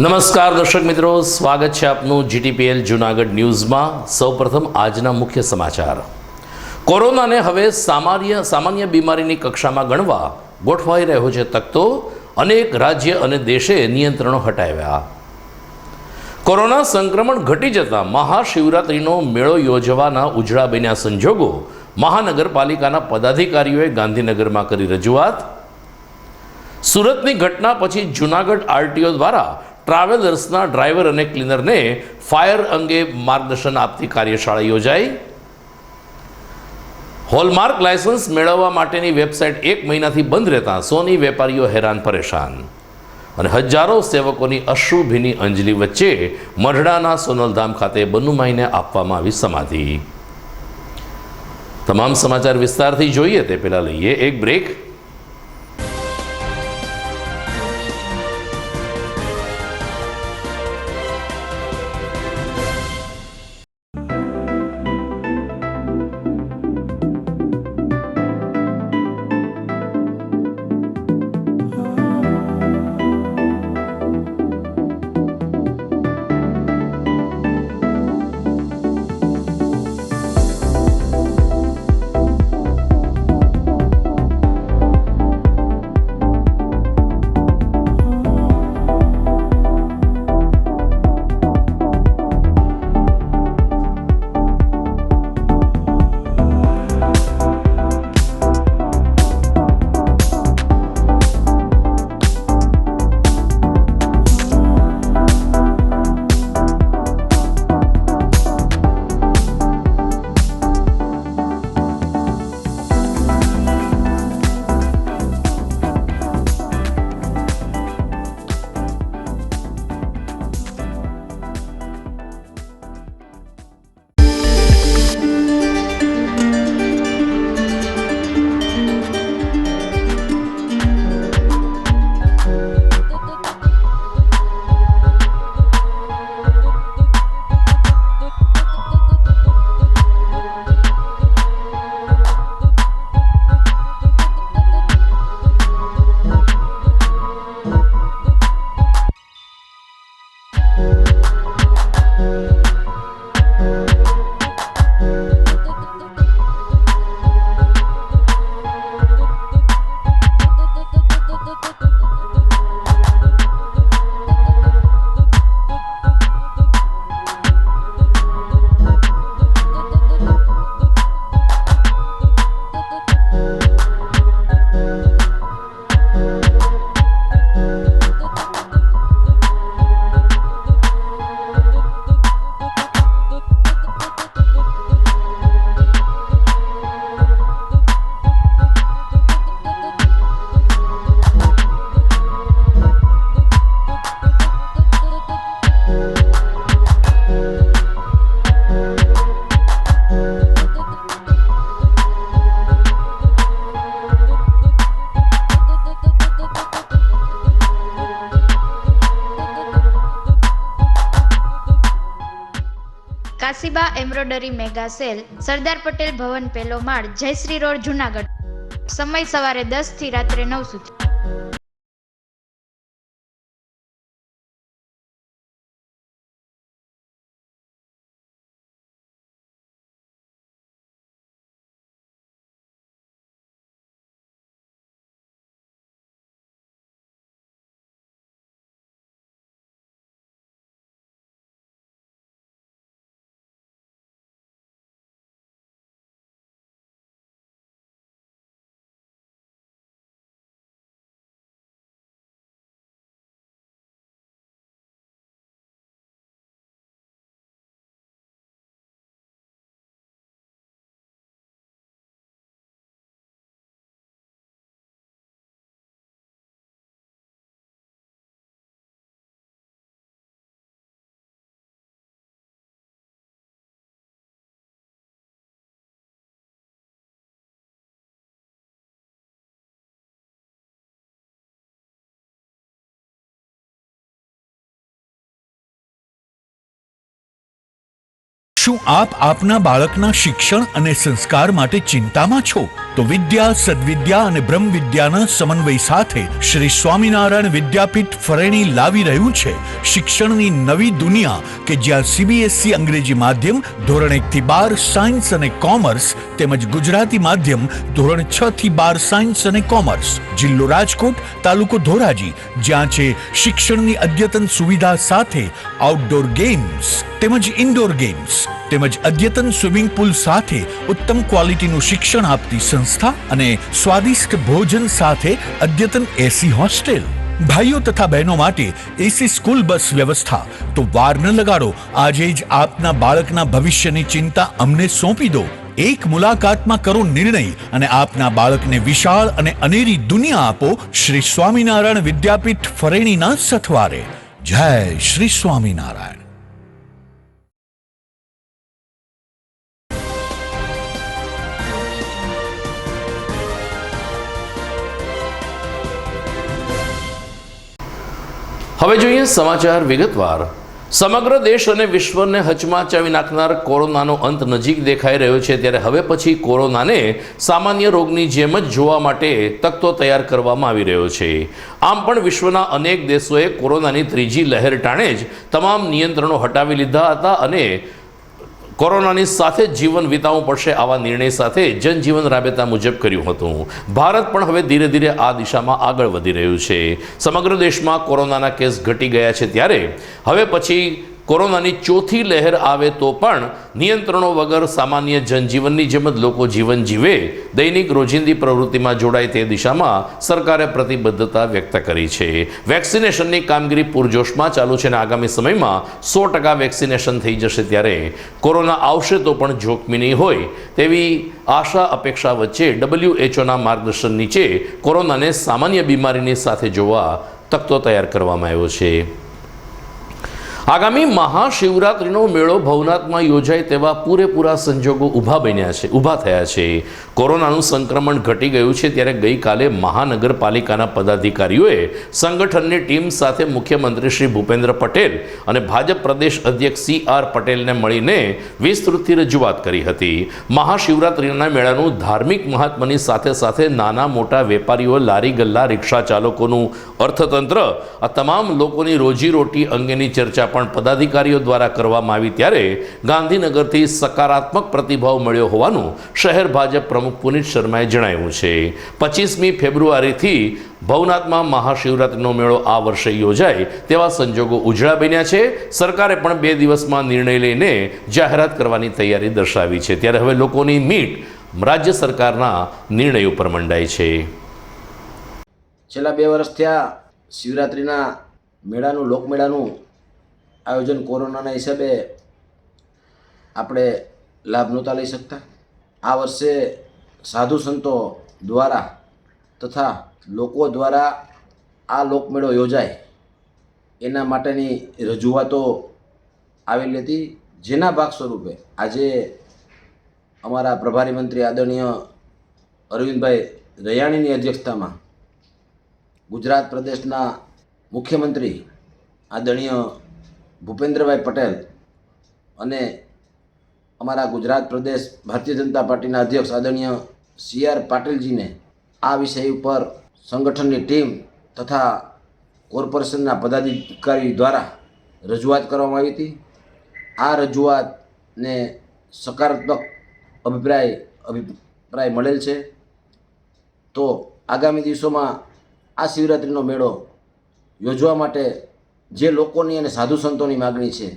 નમસ્કાર દર્શક મિત્રો, સ્વાગત છે આપનું જીટીપીએલ જૂનાગઢ ન્યૂઝમાં। સૌપ્રથમ આજના મુખ્ય સમાચાર। કોરોનાને હવે સામાન્ય બીમારીની કક્ષામાં ગણવા ગોઠવાઈ રહ્યો છે તકતો। અનેક રાજ્ય અને દેશે નિયંત્રણો હટાવ્યા। કોરોના સંક્રમણ ઘટી જતા મહાશિવરાત્રિનો મેળો યોજવાના ઉજળા બન્યા સંજોગો મહાનગરપાલિકાના પદાધિકારીઓએ ગાંધીનગરમાં કરી રજૂઆત। સુરતની ઘટના પછી જૂનાગઢ આરટીઓ દ્વારા ટ્રાવેલર્સના ડ્રાઈવર અને ક્લીનરને ફાયર અંગે માર્ગદર્શન આપતી કાર્યશાળા યોજાઈ। હોલમાર્ક લાયસન્સ મેળવવા માટેની વેબસાઇટ 1 મહિનાથી બંધ રહેતા સોની વેપારીઓ હેરાન પરેશાન। અને હજારો સેવકોની અશ્રુભીની અંજલિ વચ્ચે મઢડાના સોનલધામ ખાતે બનુમાઈને આપવામાં આવી સમાધિ। તમામ સમાચાર વિસ્તારથી જોઈએ તે પહેલા લઈએ એક break. Kashiba embroidery mega sale, Sardar Patel Bhavan, પહેલો માળ, જયશ્રી રોડ, જૂનાગઢ। સમય સવારે 10 થી રાત્રે 9 સુધી। શું આપ આપના બાળકના શિક્ષણ અને સંસ્કાર માટે ચિંતામાં છો? તો વિદ્યા, સદવિદ્યા અને બ્રહ્મ વિદ્યાના સમન્વય સાથે શ્રી સ્વામિનારાયણ વિદ્યાપીઠ ફરેણી લાવી રહ્યું છે શિક્ષણની નવી દુનિયા કે જ્યાં CBSE અંગ્રેજી માધ્યમ ધોરણ 1 થી 12 સાયન્સ અને કોમર્સ તેમજ ગુજરાતી માધ્યમ ધોરણ 6 થી 12 સાયન્સ અને કોમર્સ. જિલ્લો રાજકોટ, તાલુકો ધોરાજી, જ્યાં છે શિક્ષણની અદ્યતન સુવિધા સાથે આઉટડોર ગેમ્સ તેમજ ઇન્ડોર ગેમ્સ તેમજ અદ્યતન સ્વિમિંગ પુલ સાથે ઉત્તમ ક્વોલિટીનું શિક્ષણ આપતી સંસ્થા અને સ્વાદિષ્ટ ભોજન સાથે અદ્યતન AC હોસ્ટેલ. ભાઈઓ તથા બહેનો માટે AC સ્કૂલ બસ વ્યવસ્થા. તો વાર ન લગાડો, આજે જ આપના બાળકના ભવિષ્યની ચિંતા અમને સોંપી દો. એક મુલાકાતમાં કરો નિર્ણય અને આપના બાળકને વિશાળ અને અનેરી દુનિયા આપો શ્રી સ્વામિનારાયણ વિદ્યાપીઠ ફરેણીના સથવારે. જય શ્રી સ્વામિનારાયણ. હવે જોઈએ સમાચાર વિગતવાર. સમગ્ર દેશ અને વિશ્વને હચમચાવી નાખનાર કોરોનાનો અંત નજીક દેખાઈ રહ્યો છે, ત્યારે હવે પછી કોરોનાને સામાન્ય રોગની જેમ જ જોવા માટે તખતો તૈયાર કરવામાં આવી રહ્યો છે. આમ પણ વિશ્વના અનેક દેશોએ કોરોનાની ત્રીજી લહેર ટાણે જ તમામ નિયંત્રણો હટાવી લીધા હતા અને કોરોનાની સાથે જ જીવન વિતાવવું પડશે આવા નિર્ણય સાથે જનજીવન રાબેતા મુજબ કર્યું હતું. ભારત પણ હવે ધીરે ધીરે આ દિશામાં આગળ વધી રહ્યું છે. સમગ્ર દેશમાં કોરોનાના કેસ ઘટી ગયા છે, ત્યારે હવે પછી કોરોનાની ચોથી લહેર આવે તો પણ નિયંત્રણો વગર સામાન્ય જનજીવનની જેમ જ લોકો જીવન જીવે, દૈનિક રોજિંદી પ્રવૃત્તિમાં જોડાય તે દિશામાં સરકારે પ્રતિબદ્ધતા વ્યક્ત કરી છે. વેક્સિનેશનની કામગીરી પૂરજોશમાં ચાલુ છે અને આગામી સમયમાં 100% વેક્સિનેશન થઈ જશે, ત્યારે કોરોના આવશે તો પણ જોખમી નહીં હોય તેવી આશા અપેક્ષા વચ્ચે WHOના માર્ગદર્શન નીચે કોરોનાને સામાન્ય બીમારીની સાથે જોવા તખતો તૈયાર કરવામાં આવ્યો છે. આગામી મહાશિવરાત્રિનો મેળો ભવનાથમાં યોજાય તેવા પૂરેપૂરા સંજોગો ઊભા થયા છે. કોરોનાનું સંક્રમણ ઘટી ગયું છે, ત્યારે ગઈકાલે મહાનગરપાલિકાના પદાધિકારીઓએ સંગઠનની ટીમ સાથે મુખ્યમંત્રી શ્રી ભૂપેન્દ્ર પટેલ અને ભાજપ પ્રદેશ અધ્યક્ષ CR પટેલને મળીને વિસ્તૃતથી રજૂઆત કરી હતી. મહાશિવરાત્રિના મેળાનું ધાર્મિક મહાત્મ્યની સાથે સાથે નાના મોટા વેપારીઓ, લારી ગલ્લા, રિક્ષા ચાલકોનું અર્થતંત્ર, આ તમામ લોકોની રોજીરોટી અંગેની ચર્ચા પણ પદાધિકારીઓ દ્વારા કરવામાં આવી, ત્યારે ગાંધીનગરથી સકારાત્મક પ્રતિભાવ મળ્યો હોવાનું શહેર ભાજપ પ્રમુખ પુનિત શર્માએ જણાવ્યું છે. 25મી ફેબ્રુઆરીથી ભવનાથમાં મહાશિવરાત્રિનો મેળો આ વર્ષે યોજાય તેવા સંજોગો ઉજળા બન્યા છે. સરકારે પણ 2 દિવસમાં નિર્ણય લઈને જાહેરાત કરવાની તૈયારી દર્શાવી છે, ત્યારે હવે લોકોની મીટ રાજ્ય સરકારના નિર્ણય ઉપર મંડાય છે. છેલ્લા 2 વર્ષ થયા શિવરાત્રિના મેળાનું, લોકમેળાનું આયોજન કોરોનાના હિસાબે આપણે લાભ નહોતા લઈ શકતા. આ વર્ષે સાધુ સંતો દ્વારા તથા લોકો દ્વારા આ લોકમેળો યોજાય એના માટેની રજૂઆતો આવેલી હતી, જેના ભાગ સ્વરૂપે આજે અમારા પ્રભારી મંત્રી આદરણીય અરવિંદભાઈ રૈયાણીની અધ્યક્ષતામાં ગુજરાત પ્રદેશના મુખ્યમંત્રી આદરણીય ભૂપેન્દ્રભાઈ પટેલ અને અમારા ગુજરાત પ્રદેશ ભારતીય જનતા પાર્ટીના અધ્યક્ષ આદરણીય CR પાટીલજીને આ વિષય ઉપર સંગઠનની ટીમ તથા કોર્પોરેશનના પદાધિકારી દ્વારા રજૂઆત કરવામાં આવી હતી. આ રજૂઆતને સકારાત્મક અભિપ્રાય મળેલ છે. તો આગામી દિવસોમાં આ શિવરાત્રિનો મેળો યોજવા માટે જે લોકોની અને સાધુ સંતોની માગણી છે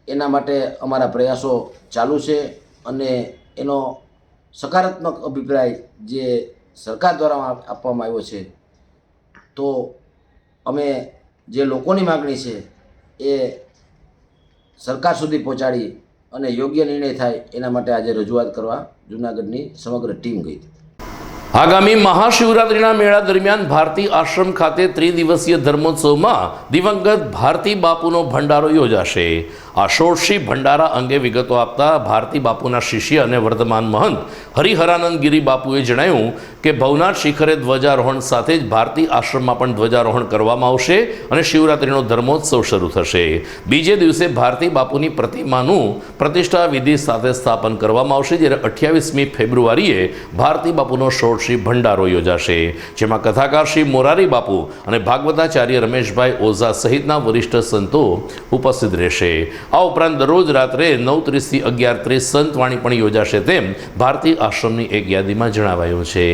એના માટે અમારા પ્રયાસો ચાલુ છે અને એનો સકારાત્મક અભિપ્રાય જે સરકાર દ્વારા આપવામાં આવ્યો છે, તો અમે જે લોકોની માગણી છે એ સરકાર સુધી પહોંચાડી અને યોગ્ય નિર્ણય થાય એના માટે આજે રજૂઆત કરવા જૂનાગઢની સમગ્ર ટીમ ગઈ હતી. આગામી મહાશિવરાત્રિના મેળા દરમિયાન ભારતી આશ્રમ ખાતે ત્રિદિવસીય ધર્મોત્સવમાં દિવંગત ભારતી બાપુનો ભંડારો યોજાશે. આ ષોડશી ભંડારા અંગે વિગતો આપતા ભારતી બાપુના શિષ્ય અને વર્તમાન મહંત હરિહરાનંદ ગિરી બાપુએ જણાવ્યું કે ભવનાથ શિખરે ધ્વજારોહણ સાથે જ ભારતી આશ્રમમાં પણ ધ્વજારોહણ કરવામાં આવશે અને શિવરાત્રિનો ધર્મોત્સવ શરૂ થશે. બીજે દિવસે ભારતી બાપુની પ્રતિમાનું પ્રતિષ્ઠા વિધિ સાથે સ્થાપન કરવામાં આવશે, જ્યારે 28મી ફેબ્રુઆરીએ ભારતી બાપુનો ષોડશી ભંડારો યોજાશે, જેમાં કથાકાર શ્રી મોરારી બાપુ અને ભાગવતાચાર્ય રમેશભાઈ ઓઝા સહિતના વરિષ્ઠ સંતો ઉપસ્થિત રહેશે. આ ઉપરાંત દરરોજ રાત્રે 9:30 થી 11:30 સંતવાણી પણ યોજાશે તેમ ભારતી આશ્રમની એક યાદીમાં જણાવાયું છે.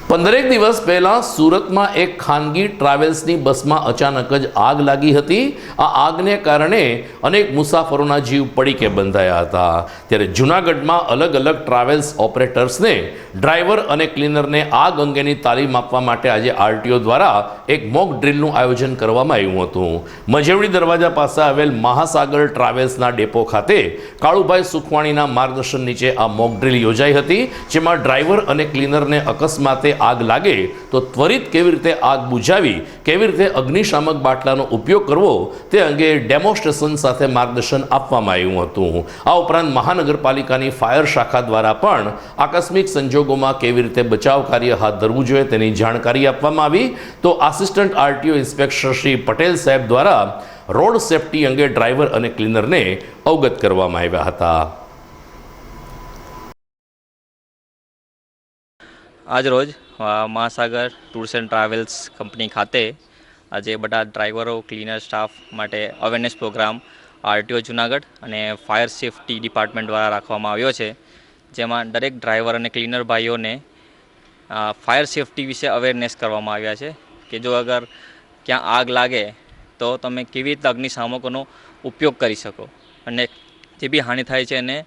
15 દિવસ પહેલા સુરતમાં એક ખાનગી ટ્રાવેલ્સની બસમાં અચાનક જ આગ લાગી હતી. આ આગને કારણે અનેક મુસાફરોના જીવ પડીકે બંધાયા હતા. ત્યારે જૂનાગઢમાં અલગ અલગ ટ્રાવેલ્સ ઓપરેટર્સને ડ્રાઈવર અને ક્લીનરને આગ અંગેની તાલીમ આપવા માટે આજે આરટીઓ દ્વારા એક મોક ડ્રીલનું આયોજન કરવામાં આવ્યું હતું. મજેવડી દરવાજા પાસે આવેલ મહાસાગર ટ્રાવેલ્સના ડેપો ખાતે કાળુભાઈ સુખવાણીના માર્ગદર્શન નીચે આ મોક ડ્રીલ યોજાઈ હતી, જેમાં ડ્રાઈવર અને ક્લીનરને અકસ્માતે આગ લાગે તો ત્વરિત કેવી રીતે આગ બુઝાવી, કેવી રીતે અગ્નિશામક બાટલાનો ઉપયોગ કરવો તે અંગે ડેમોન્સ્ટ્રેશન સાથે માર્ગદર્શન આપવામાં આવ્યું હતું. આ ઉપરાંત મહાનગરપાલિકાની ફાયર શાખા દ્વારા પણ આકસ્મિક સંજોગોમાં કેવી રીતે બચાવ કાર્ય હાથ ધરવું જોઈએ તેની જાણકારી આપવામાં આવી. તો assistant RTO inspector Shri Patel સાહેબ દ્વારા રોડ સેફટી અંગે ડ્રાઈવર અને ક્લીનરને અવગત કરવામાં આવ્યા હતા. આજરોજ મહાસાગર ટૂર્સ એન્ડ ટ્રાવેલ્સ કંપની ખાતે આજે બધા ડ્રાઈવરો ક્લીનર સ્ટાફ માટે અવેરનેસ પ્રોગ્રામ આરટીઓ જુનાગઢ અને ફાયર સેફટી ડિપાર્ટમેન્ટ દ્વારા રાખવામાં આવ્યો છે, જેમાં દરેક ડ્રાઈવર અને ક્લીનર ભાઈઓને ફાયર સેફટી વિશે અવેરનેસ કરવામાં આવ્યા છે કે જો અગર ક્યાં આગ લાગે તો તમે કેવી રીતે અગ્નિશામકોનો ઉપયોગ કરી શકો અને જે બી હાનિ થાય છે એને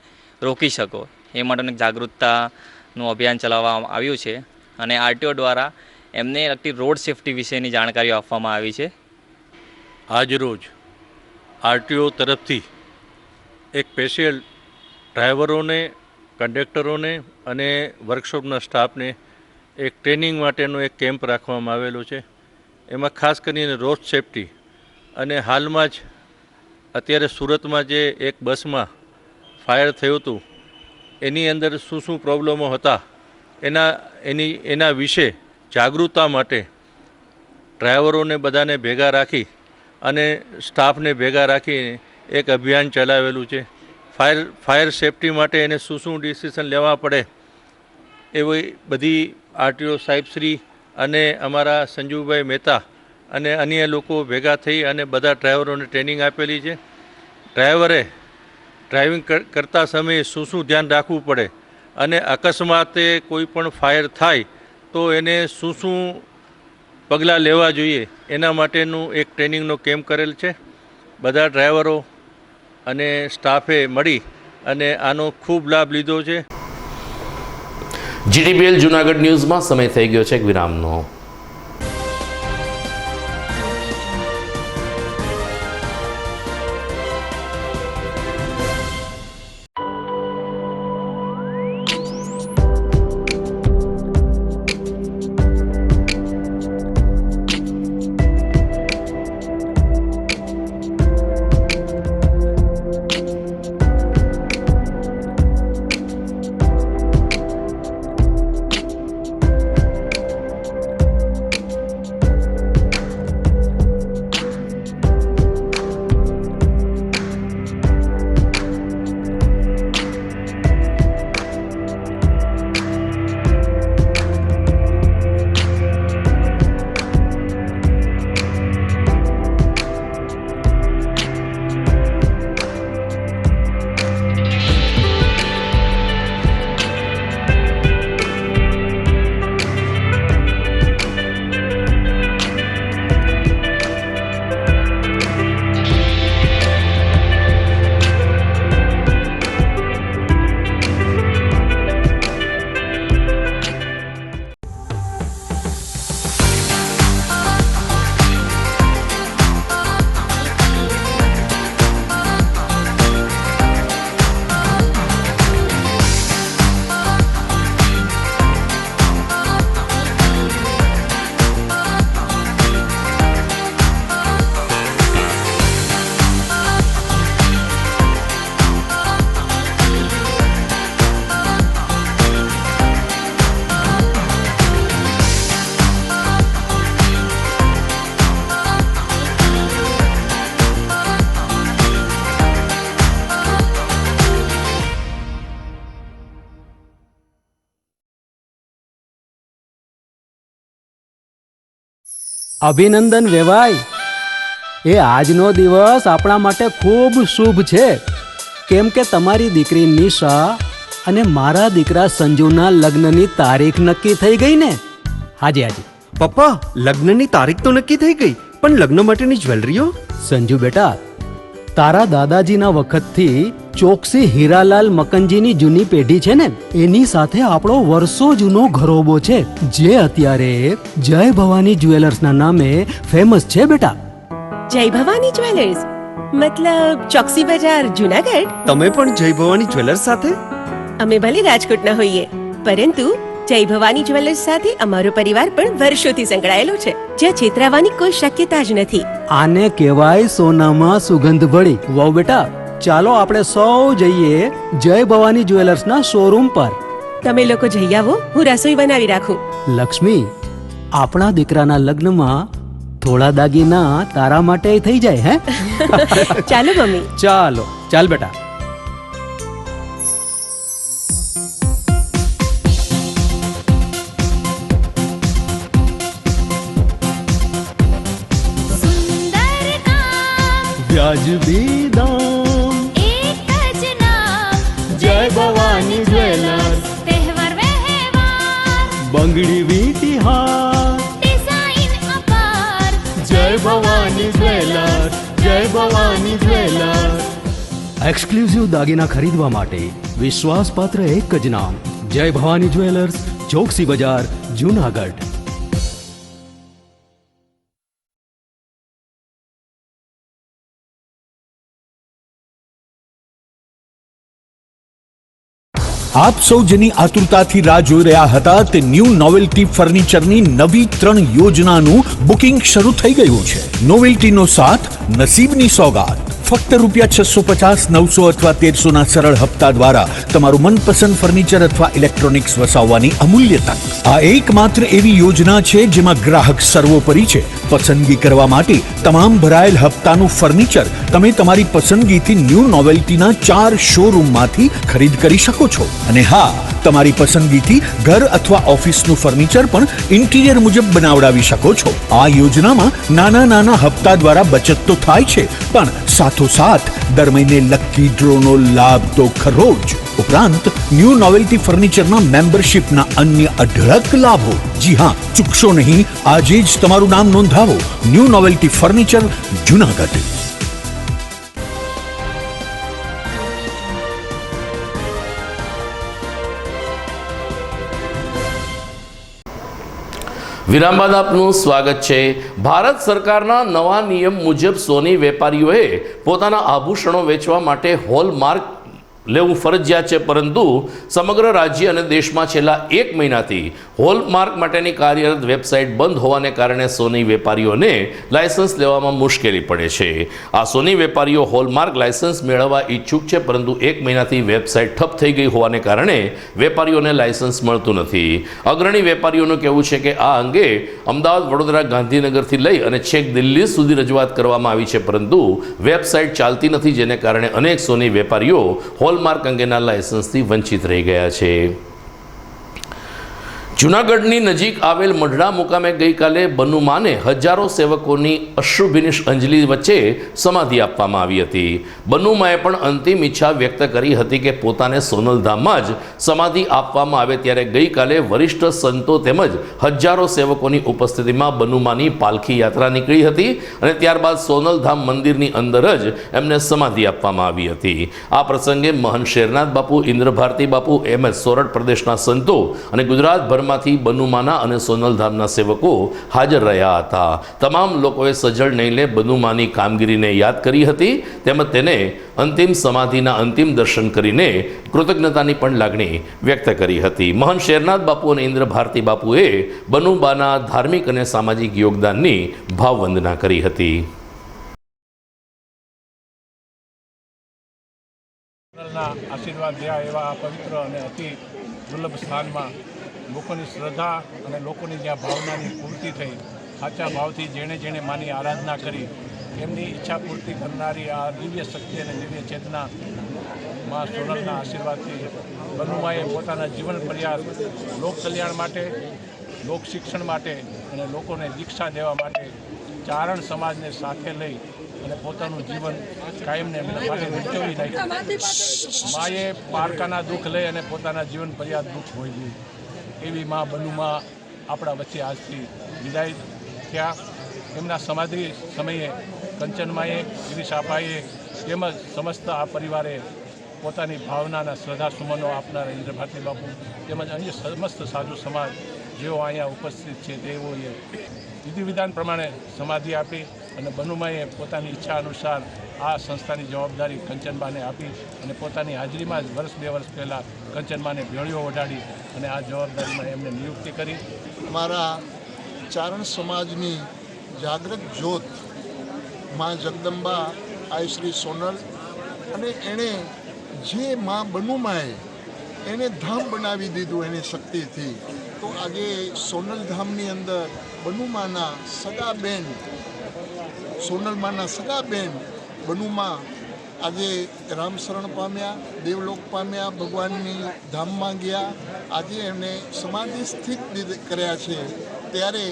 રોકી શકો, એ માટેની જાગૃતતાનું અભિયાન ચલાવવામાં આવ્યું છે અને આરટીઓ દ્વારા એમને લગતી રોડ સેફટી વિશેની જાણકારીઓ આપવામાં આવી છે. આજરોજ આરટીઓ તરફથી એક સ્પેશિયલ ડ્રાઈવરોને, કંડક્ટરોને અને વર્કશોપના સ્ટાફને એક ટ્રેનિંગ માટેનો એક કેમ્પ રાખવામાં આવેલો છે. એમાં ખાસ કરીને રોડ સેફટી અને હાલમાં જ અત્યારે સુરતમાં જે એક બસમાં ફાયર થયું હતું એની અંદર શું શું પ્રોબ્લેમો હતા એના વિશે જાગૃતતા માટે ડ્રાઈવરોને બધાને ભેગા રાખી અને સ્ટાફને ભેગા રાખીને એક અભિયાન ચલાવેલું છે. ફાયર સેફટી માટે એને શું શું ડિસિઝન લેવા પડે એવી બધી આરટીઓ સાહેબશ્રી અને અમારા સંજુભાઈ મહેતા અને અન્ય લોકો ભેગા થઈ અને બધા ડ્રાઈવરોને ટ્રેનિંગ આપેલી છે. ડ્રાઈવરે ડ્રાઇવિંગ કરતા સમયે શું શું ધ્યાન રાખવું પડે અને અકસ્માતે કોઈ પણ ફાયર થાય તો એને શું શું પગલાં લેવા જોઈએ એના માટેનું એક ટ્રેનિંગનો કેમ્પ કરેલ છે. બધા ડ્રાઈવરો અને સ્ટાફે મળી અને આનો ખૂબ લાભ લીધો છે. જીટીપીએલ જૂનાગઢ ન્યૂઝમાં સમય થઈ ગયો છે એક વિરામનો. અભિનંદન વેવાઈ. એ આજનો દિવસ આપણા માટે ખૂબ શુભ છે, કેમ કે તમારી દીકરી નિશા અને મારા દીકરા સંજુના લગ્નની તારીખ નક્કી થઈ ગઈ ને. હાજી હાજી. પપ્પા, લગ્નની તારીખ તો નક્કી થઈ ગઈ, પણ લગ્ન માટેની જ્વેલરીઓ? સંજુ બેટા, તારા દાદાજીના વખતથી ચોકસી હીરાલાલ મકનજીની જૂની પેઢી છે ને, એની સાથે આપણો વર્ષો જૂનો ઘરોબો છે, જે અત્યારે જય ભવાની જ્વેલર્સના નામે ફેમસ છે બેટા. જય ભવાની જ્વેલર્સ મતલબ ચોકસી બજાર જુનાગઢ? તમે પણ જય ભવાની જ્વેલર્સ સાથે? અમે ભલે રાજકોટના હોઈએ, પરંતુ જય ભવાની જ્વેલર્સ સાથે અમારો પરિવાર પણ વર્ષોથી સંકળાયેલો છે, જ્યાં છેતરાવાની કોઈ શક્યતા જ નથી. આને કહેવાય સોનામાં સુગંધ ભળી. વહુ બેટા, ચાલો આપણે સૌ જઈએ જય ભવાની જ્વેલર્સના શોરૂમ પર. તમે લોકો જઈ આવો, હું રસોઈ બનાવી રાખું. લક્ષ્મી, આપણા દીકરાના લગ્નમાં થોડા દાગીના તારા માટે થઈ જાય. હે ચાલો મમ્મી. ચાલો ચાલ બેટા. વ્યાજબી દામ, એક જ નામ, જય ભવાની જ્વેલર્સ. તહેવાર વ્યવહાર, બંગડી વીટી હાર, ડિઝાઇન અપાર, જય ભવાની જ્વેલર્સ, જય ભવાની જ્વેલર્સ. એક્સક્લુઝિવ દાગીના ખરીદવા માટે વિશ્વાસપાત્ર એક જ નામ, જય ભવાની જ્વેલર્સ, ચોકસી બજાર, જુનાગઢ. આપ સૌ જેની આતુરતાથી રાહ જોઈ રહ્યા હતા તે ન્યૂ નોવેલ્ટી ફર્નિચરની નવી 3 યોજનાનું બુકિંગ શરૂ થઈ ગયું છે. નોવેલ્ટીનો સાથ, નસીબની સોગાત. ફક્ત ₹650, 900 અથવા 1300 ના સરળ હપ્તા દ્વારા તમારું મનપસંદ ફર્નિચર અથવા ઇલેક્ટ્રોનિક્સ વસાવવાની અમૂલ્ય તક. આ એકમાત્ર એવી યોજના છે જેમાં ગ્રાહક સર્વોપરી છે. પસંદગી કરવા માટે તમામ ભરાયેલ હપ્તાનું ફર્નિચર તમે તમારી પસંદગીથી ન્યૂ નોવેલ્ટીના 4 શોરૂમમાંથી ખરીદ કરી શકો છો. અને હા, તમારી પસંદગીથી ઘર અથવા ઓફિસનું ફર્નિચર પણ ઇન્ટિરિયર મુજબ બનાવડાવી શકો છો. આ યોજનામાં નાના નાના હપ્તા દ્વારા બચત તો થાય છે, પણ સાથોસાથ દર મહિને લકી ડ્રોનો લાભ તો ખરો જ. ઉપરાંત ન્યૂ નોવેલ્ટી ફર્નિચરના મેમ્બરશિપના અન્ય અઢળક લાભો. જી હા, ચૂકશો નહીં, આજે જ તમારું નામ નોંધાવો. New novelty furniture, Junagadh. વિરામ બાદ આપનું સ્વાગત છે. ભારત સરકારના નવા નિયમ મુજબ સોની વેપારીઓએ પોતાના આભૂષણો વેચવા માટે હોલમાર્ક લેવું ફરજિયાત છે, પરંતુ સમગ્ર રાજ્ય અને દેશમાં છેલ્લા 1 મહિનાથી હોલમાર્ક માટેની કાર્યરત વેબસાઇટ બંધ હોવાને કારણે સોની વેપારીઓને લાયસન્સ લેવામાં મુશ્કેલી પડે છે. આ સોની વેપારીઓ હોલમાર્ક લાયસન્સ મેળવવા ઈચ્છુક છે, પરંતુ 1 મહિનાથી વેબસાઇટ ઠપ થઈ ગઈ હોવાને કારણે વેપારીઓને લાયસન્સ મળતું નથી. અગ્રણી વેપારીઓનું કહેવું છે કે આ અંગે અમદાવાદ, વડોદરા, ગાંધીનગરથી લઈ અને છેક દિલ્હી સુધી રજૂઆત કરવામાં આવી છે, પરંતુ વેબસાઇટ ચાલતી નથી, જેને કારણે અનેક સોની વેપારીઓ હોલમાર્ક અંગેના લાયસન્સથી વંચિત રહી ગયા છે. જૂનાગઢની નજીક આવેલ મઢડા મુકામે ગઈકાલે બનુમાને હજારો સેવકોની અશ્રુભીની અંજલિ વચ્ચે સમાધિ આપવામાં આવી હતી. બનુમાએ પણ અંતિમ ઈચ્છા વ્યક્ત કરી હતી કે પોતાને સોનલધામમાં જ સમાધિ આપવામાં આવે, ત્યારે ગઈકાલે વરિષ્ઠ સંતો તેમજ હજારો સેવકોની ઉપસ્થિતિમાં બનુમાની પાલખી યાત્રા નીકળી હતી અને ત્યારબાદ સોનલધામ મંદિરની અંદર જ એમને સમાધિ આપવામાં આવી હતી. આ પ્રસંગે મહંત શેરનાથ બાપુ, ઇન્દ્રભારતી બાપુ, સોરઠ પ્રદેશના સંતો અને ગુજરાતભરમાં માંથી બનુમાના અને સોનલધામના સેવકો હાજર રહ્યા હતા. તમામ લોકોએ સજળ નહીં લે બનુમાની કામગીરીને યાદ કરી હતી, તેમજ તેને અંતિમ સમાધિના અંતિમ દર્શન કરીને કૃતજ્ઞતાની પણ લાગણી વ્યક્ત કરી હતી. મહંત શેરનાથ બાપુ અને ઇન્દ્રભારતી બાપુએ બનુમાના ધાર્મિક અને સામાજિક યોગદાનની ભાવવંદના કરી હતી. આશીર્વાદ થયા એવા પવિત્ર અને અતિ દુર્લભ સ્થાનમાં લોકોની શ્રદ્ધા અને લોકોની જ્યાં ભાવનાની પૂર્તિ થઈ, સાચા ભાવથી જેણે જેણે માની આરાધના કરી એમની ઈચ્છા પૂર્તિ કરનારી આ દિવ્ય શક્તિ અને દિવ્ય ચેતના માં સોનલના આશીર્વાદથી બનુમાએ પોતાના જીવન પ્રયાસ લોક કલ્યાણ માટે લોક શિક્ષણ માટે અને લોકોને દીક્ષા દેવા માટે ચારણ સમાજને સાથે લઈ અને પોતાનું જીવન કાયમને માટે વિચોવી નાખ્યું. માએ પારકાના દુઃખ લઈ અને પોતાના જીવન ફરિયાદ દુઃખ ભોગવ્યું. એવી મા બનુમાં આપણા વચ્ચે આજથી વિદાય થયા. એમના સમાધિ સમયે કંચનમાએ, ગિરીશાપાએ તેમજ સમસ્ત આ પરિવારે પોતાની ભાવનાના શ્રદ્ધા સુમનો આપનારા ઇન્દ્ર ભારતી બાપુ તેમજ અન્ય સમસ્ત સાધુ સમાજ જેઓ અહીંયા ઉપસ્થિત છે તેઓએ વિધિ વિધાન પ્રમાણે સમાધિ આપી અને બનુમાએ પોતાની ઈચ્છા અનુસાર આ સંસ્થાની જવાબદારી કંચનબાને આપી અને પોતાની હાજરીમાં જ વર્ષ 2 વર્ષ પહેલાં કંચનબાને ભેળીઓ ઓઢાડી અને આ જવાબદારીમાં એમને નિયુક્તિ કરી. અમારા ચારણ સમાજની જાગૃત જ્યોત મા જગદંબા આઈ શ્રી સોનલ અને એણે જે મા બનુમાએ એને ધામ બનાવી દીધું એની શક્તિથી. તો આજે સોનલ ધામની અંદર બનુમાના સગાબેન સોનલમાના સગાબેન બનુમા આજે રામશરણ પામ્યા, દેવલોક પામ્યા, ભગવાનની ધામમાં ગયા. આજે એમને સમાધિ સ્થિત કર્યા છે. ત્યારે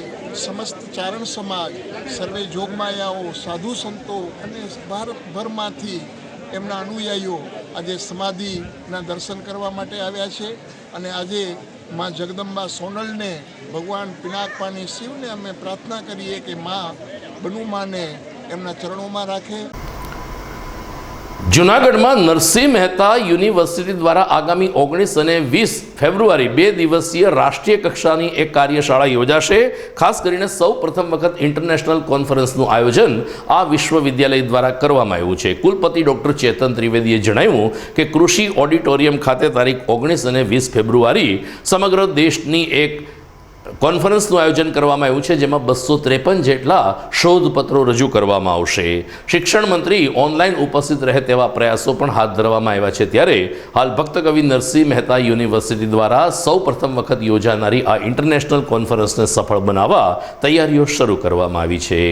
સમસ્ત ચારણ સમાજ, સર્વે જોગમાયાઓ, સાધુ સંતો અને ભારતભરમાંથી એમના અનુયાયીઓ આજે સમાધિના દર્શન કરવા માટે આવ્યા છે. અને આજે મા જગદંબા સોનલને, ભગવાન પિનાકપાની શિવને અમે પ્રાર્થના કરીએ કે મા બનુમાને એમના ચરણોમાં રાખે. જૂનાગઢમાં નરસિંહ મહેતા યુનિવર્સિટી દ્વારા આગામી 19 અને 20 ફેબ્રુઆરી 2 દિવસીય રાષ્ટ્રીય કક્ષાની એક કાર્યશાળા યોજાશે. ખાસ કરીને સૌ પ્રથમ વખત ઇન્ટરનેશનલ કોન્ફરન્સનું આયોજન આ વિશ્વવિદ્યાલય દ્વારા કરવામાં આવ્યું છે. કુલપતિ ડૉક્ટર ચેતન ત્રિવેદીએ જણાવ્યું કે કૃષિ ઓડિટોરિયમ ખાતે તારીખ 19 અને 20 ફેબ્રુઆરી સમગ્ર દેશની એક કોન્ફરન્સનું આયોજન કરવામાં આવ્યું છે, જેમાં 253 જેટલા શોધપત્રો રજૂ કરવામાં આવશે. શિક્ષણ મંત્રી ઓનલાઈન ઉપસ્થિત રહે તેવા પ્રયાસો પણ હાથ ધરવામાં આવ્યા છે. ત્યારે હાલ ભક્ત કવિ નરસિંહ મહેતા યુનિવર્સિટી દ્વારા સૌ પ્રથમ વખત યોજાનારી આ ઇન્ટરનેશનલ કોન્ફરન્સને સફળ બનાવવા તૈયારીઓ શરૂ કરવામાં આવી છે.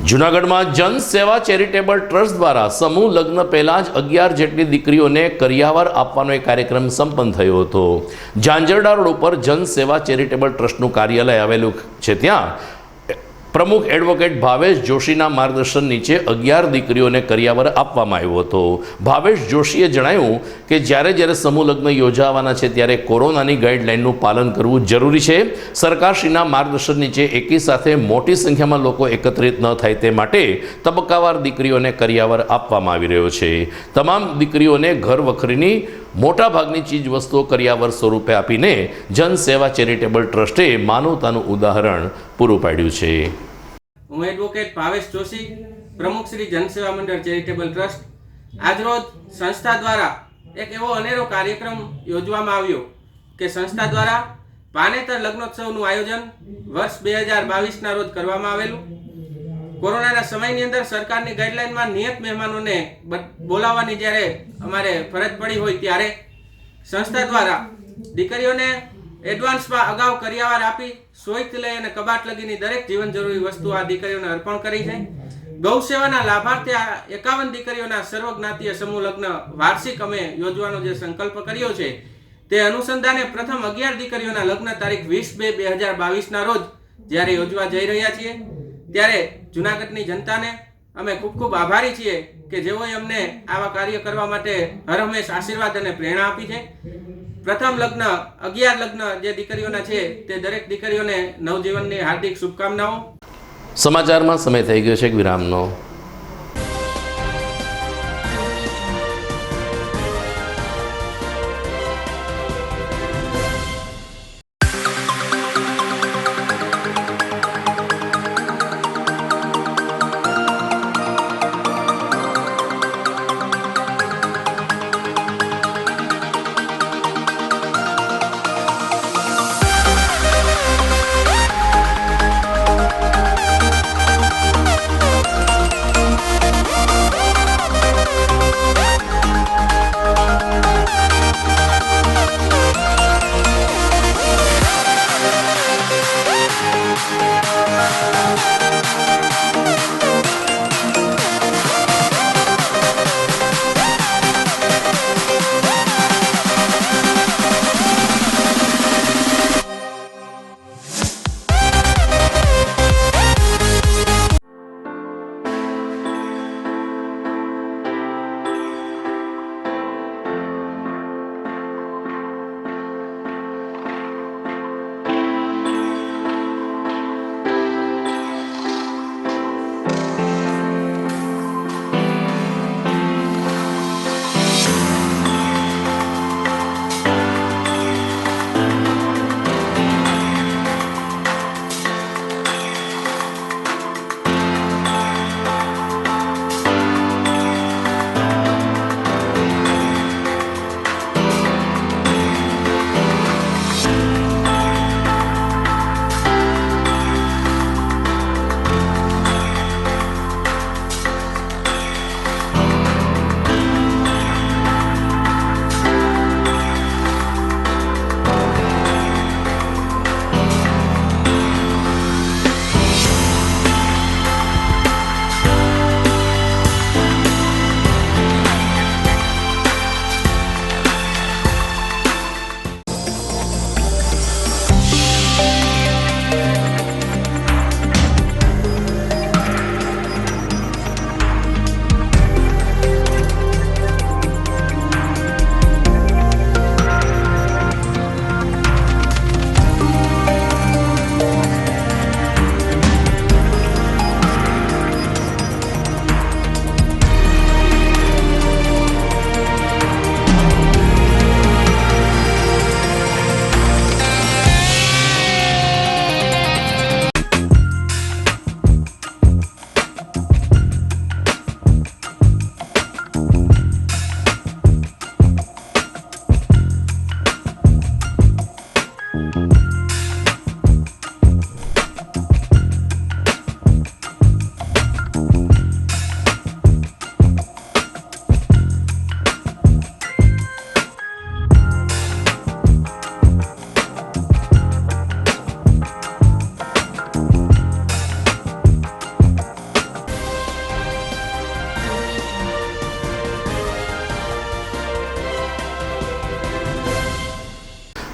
જૂનાગઢમાં જન સેવા ચેરિટેબલ ટ્રસ્ટ દ્વારા સમૂહ લગ્ન પહેલાં જ 11 જેટલી દીકરીઓને કરિયાવર આપવાનો એક કાર્યક્રમ સંપન્ન થયો હતો. ઝાંઝરડા રોડ ઉપર જન સેવા ચેરિટેબલ ટ્રસ્ટનું કાર્યાલય આવેલું છે. ત્યાં પ્રમુખ એડવોકેટ ભાવેશ જોશીના માર્ગદર્શન નીચે 11 દીકરીઓને કરિયાવર આપવામાં આવ્યો હતો. ભાવેશ જોશીએ જણાવ્યું કે જ્યારે સમૂહ લગ્ન યોજાવાના છે ત્યારે કોરોનાની ગાઈડલાઇનનું પાલન કરવું જરૂરી છે. સરકારશ્રીના માર્ગદર્શન નીચે એકી સાથે મોટી સંખ્યામાં લોકો એકત્રિત ન થાય તે માટે તબક્કાવાર દીકરીઓને કરિયાવર આપવામાં આવી રહ્યો છે. તમામ દીકરીઓને ઘર વખરીની મોટાભાગની ચીજ વસ્તુઓ કરિયાવર સ્વરૂપે આપીને જન સેવા ચેરિટેબલ ટ્રસ્ટે માનવતાનું ઉદાહરણ પૂરું પાડ્યું છે. હું એડવોકેટ ભાવેશ જોશી, પ્રમુખ શ્રી જનસેવા મંડળ ચેરિટેબલ ટ્રસ્ટ. આજરોજ સંસ્થા દ્વારા એક એવો અનેરો કાર્યક્રમ યોજવામાં આવ્યો કે સંસ્થા દ્વારા પાનેતર લગ્નોત્સવનું આયોજન વર્ષ 2022ના રોજ કરવામાં આવેલું. કોરોનાના સમયની અંદર સરકારની ગાઈડલાઇનમાં નિયત મહેમાનોને બોલાવવાની જ્યારે અમારે ફરજ પડી હોય ત્યારે સંસ્થા દ્વારા દીકરીઓને એડવાન્સમાં અગાઉ કરિયાવર આપી સોયથી લઈ અને કબાટ લગીની દરેક જીવન જરૂરી વસ્તુ આ દીકરીઓને અર્પણ કરી છે. ગૌ સેવાના લાભાર્થે 51 દીકરીઓના સર્વજ્ઞાતીય સમૂહ લગ્ન વાર્ષિક અમે યોજવાનો જે સંકલ્પ કર્યો છે તે અનુસંધાને પ્રથમ 11 દીકરીઓના લગ્ન તારીખ 20/2/2022ના રોજ જ્યારે યોજવા જઈ રહ્યા છીએ ત્યારે જૂનાગઢની જનતાને અમે ખૂબ ખૂબ આભારી છીએ કે જેઓએ અમને આવા કાર્ય કરવા માટે હરહંમેશ આશીર્વાદ અને પ્રેરણા આપી છે. પ્રથમ લગ્ન 11 લગ્ન જે દીકરીઓના છે તે દરેક દીકરીઓને નવજીવનની હાર્દિક શુભકામનાઓ. સમાચારમાં સમય થઈ ગયો છે એક વિરામનો.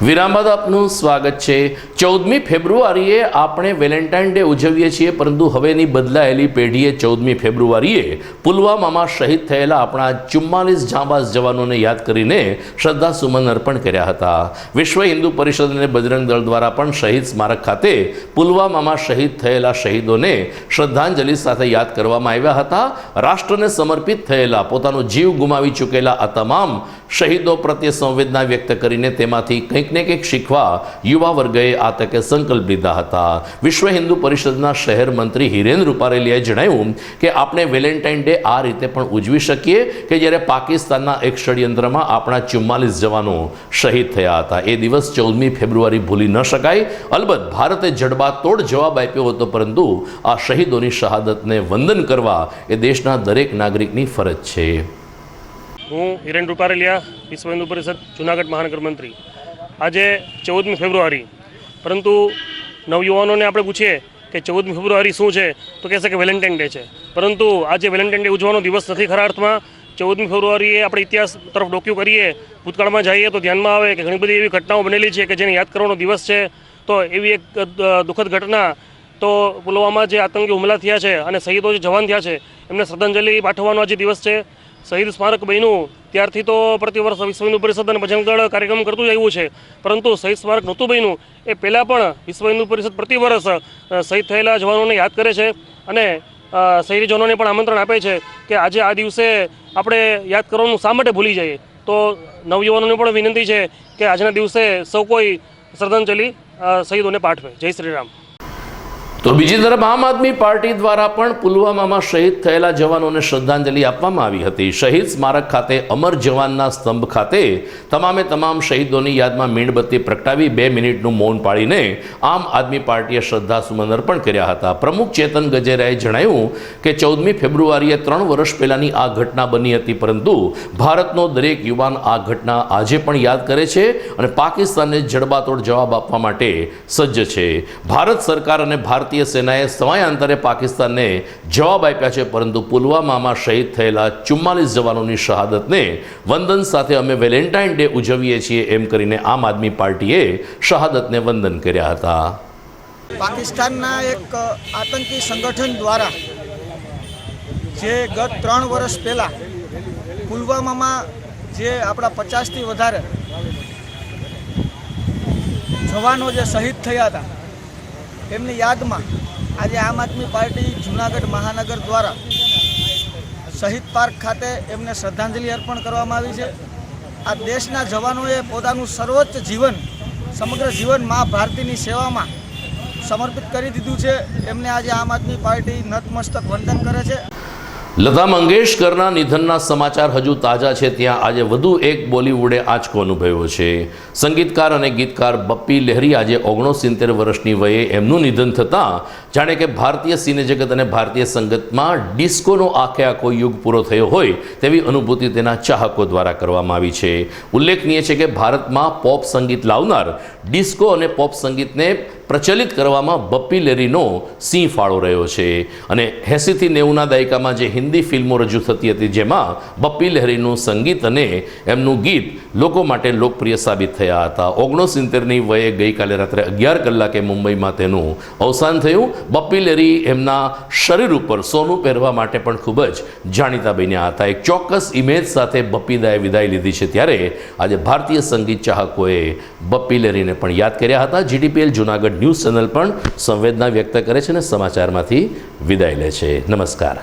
વિરામ બાદ આપનું સ્વાગત છે. 14મી ફેબ્રુઆરીએ આપણે વેલેન્ટાઇન ડે ઉજવીએ છીએ, પરંતુ હવેની બદલાયેલી પેઢીએ 14મી ફેબ્રુઆરીએ પુલવામામાં શહીદ થયેલા આપણા 44 જાંબાઝ જવાનોને યાદ કરીને શ્રદ્ધાસુમન અર્પણ કર્યા હતા. વિશ્વ હિન્દુ પરિષદ અને બજરંગ દળ દ્વારા પણ શહીદ સ્મારક ખાતે પુલવામામાં શહીદ થયેલા શહીદોને શ્રદ્ધાંજલિ સાથે યાદ કરવામાં આવ્યા હતા. રાષ્ટ્રને સમર્પિત થયેલા, પોતાનો જીવ ગુમાવી ચૂકેલા આ તમામ શહીદો પ્રત્યે સંવેદના વ્યક્ત કરીને તેમાંથી કંઈક ને કંઈક શીખવા યુવા વર્ગએ આ તકે સંકલ્પ લીધા હતા. વિશ્વ હિન્દુ પરિષદના શહેર મંત્રી હિરેન રૂપારેલીએ જણાવ્યું કે આપણે વેલેન્ટાઇન ડે આ રીતે પણ ઉજવી શકીએ કે જ્યારે પાકિસ્તાનના એક ષડયંત્રમાં આપણા 44 જવાનો શહીદ થયા હતા. એ દિવસ 14મી ફેબ્રુઆરી ભૂલી ન શકાય. અલબત્ત ભારતે જડબાતોડ જવાબ આપ્યો હતો, પરંતુ આ શહીદોની શહાદતને વંદન કરવા એ દેશના દરેક નાગરિકની ફરજ છે. હું હિરેન રૂપારેલિયા, વિશ્વ હિન્દુ પરિષદ જૂનાગઢ મહાનગર મંત્રી. આજે 14મી ફેબ્રુઆરી, પરંતુ નવયુવાનોને આપણે પૂછીએ કે 14મી ફેબ્રુઆરી શું છે તો કહેશે કે વેલેન્ટાઇન ડે છે. પરંતુ આજે વેલેન્ટાઇન ડે ઉજવવાનો દિવસ નથી ખરા અર્થમાં. 14મી ફેબ્રુઆરીએ આપણે ઇતિહાસ તરફ ડોક્યુ કરીએ, ભૂતકાળમાં જઈએ તો ધ્યાનમાં આવે કે ઘણી બધી એવી ઘટનાઓ બનેલી છે કે જેને યાદ કરવાનો દિવસ છે. તો એવી એક દુઃખદ ઘટના તો પુલવામા જે આતંકી હુમલા થયા છે અને શહીદો જે જવાન થયા છે એમને શ્રદ્ધાંજલિ પાઠવવાનો આજે દિવસ છે. શહીદ સ્મારક બન્યું ત્યારથી તો પ્રતિવર્ષ વિશ્વ હિન્દુ પરિષદ અને બજરંગ દળ કાર્યક્રમ કરતું જ આવ્યું છે, પરંતુ શહીદ સ્મારક નહોતું બન્યું એ પહેલાં પણ વિશ્વ હિન્દુ પરિષદ પ્રતિવર્ષ શહીદ થયેલા જવાનોને યાદ કરે છે અને શહીદ જવાનોને પણ આમંત્રણ આપે છે કે આજે આ દિવસે આપણે યાદ કરવાનું શા માટે ભૂલી જઈએ. તો નવયુવાનોને પણ વિનંતી છે કે આજના દિવસે સૌ કોઈ શ્રદ્ધાંજલિ શહીદોને પાઠવે. જય શ્રી રામ. તો બીજી તરફ આમ આદમી પાર્ટી દ્વારા પણ પુલવામામાં શહીદ થયેલા જવાનોને શ્રદ્ધાંજલિ આપવામાં આવી હતી. શહીદ સ્મારક ખાતે અમર જવાનના સ્તંભ ખાતે તમામે તમામ શહીદોની યાદમાં મીણબત્તી પ્રગટાવી 2 મિનિટનું મૌન પાળીને આમ આદમી પાર્ટીએ શ્રદ્ધાસુમન અર્પણ કર્યા હતા. પ્રમુખ ચેતન ગજેરાએ જણાવ્યું કે 14મી ફેબ્રુઆરીએ 3 વર્ષ પહેલાંની આ ઘટના બની હતી, પરંતુ ભારતનો દરેક યુવાન આ ઘટના આજે પણ યાદ કરે છે અને પાકિસ્તાનને જડબાતોડ જવાબ આપવા માટે સજ્જ છે. ભારત સરકાર અને ભારતીય સેનાએ સમયાંતરે પાકિસ્તાનને જવાબ આપ્યા છે, પરંતુ પુલવામામાં શહીદ થયેલા 44 જવાનોની શહાદતને વંદન સાથે અમે વેલેન્ટાઇન ડે ઉજવીએ છીએ એમ કરીને આમ આદમી પાર્ટીએ શહાદતને વંદન કર્યા હતા. પાકિસ્તાનના એક આતંકી સંગઠન દ્વારા જે ગત 3 વર્ષ પહેલાં પુલવામામાં જે આપણા 50થી વધારે જવાનો જે શહીદ થયા હતા એમની યાદમાં આજે આમ આદમી પાર્ટી જૂનાગઢ મહાનગર દ્વારા શહીદ પાર્ક ખાતે એમને શ્રદ્ધાંજલિ અર્પણ કરવામાં આવી છે. આ દેશના જવાનોએ પોતાનું સર્વોચ્ચ જીવન, સમગ્ર જીવન મા ભારતીની સેવામાં સમર્પિત કરી દીધું છે. એમને આજે આમ આદમી પાર્ટી નતમસ્તક વંદન કરે છે. લતા મંગેશકરના નિધનના સમાચાર હજુ તાજા છે, ત્યાં આજે વધુ એક બોલિવૂડે આંચકો અનુભવ્યો છે. સંગીતકાર અને ગીતકાર બપ્પી લહેરી આજે 69 વર્ષની વયે એમનું નિધન થતાં જાણે કે ભારતીય સિનેજગત અને ભારતીય સંગીતમાં ડિસ્કોનો આખો યુગ પૂરો થયો હોય તેવી અનુભૂતિ તેના ચાહકો દ્વારા કરવામાં આવી છે. ઉલ્લેખનીય છે કે ભારતમાં પોપ સંગીત લાવનાર ડિસ્કો અને પોપ સંગીતને પ્રચલિત કરવામાં બપ્પી લહેરીનો સિંહ ફાળો રહ્યો છે અને 80 થી 90ના દાયકામાં જે હિન્દી ફિલ્મો રજૂ થતી હતી જેમાં બપ્પી લહેરીનું સંગીત અને એમનું ગીત લોકો માટે લોકપ્રિય સાબિત થયા હતા. 69ની વયે ગઈકાલે રાત્રે 11 કલાકે મુંબઈમાં તેનું અવસાન થયું. બપ્પી લહેરી એમના શરીર ઉપર સોનું પહેરવા માટે પણ ખૂબ જ જાણીતા બન્યા હતા. એક ચોક્કસ ઇમેજ સાથે બપ્પીદાએ વિદાય લીધી છે, ત્યારે આજે ભારતીય સંગીત ચાહકોએ બપ્પી લહેરીને પણ યાદ કર્યા હતા. GTPL જૂનાગઢ ન્યૂઝ ચેનલ પણ સંવેદના વ્યક્ત કરે છે અને સમાચારમાંથી વિદાય લે છે. નમસ્કાર.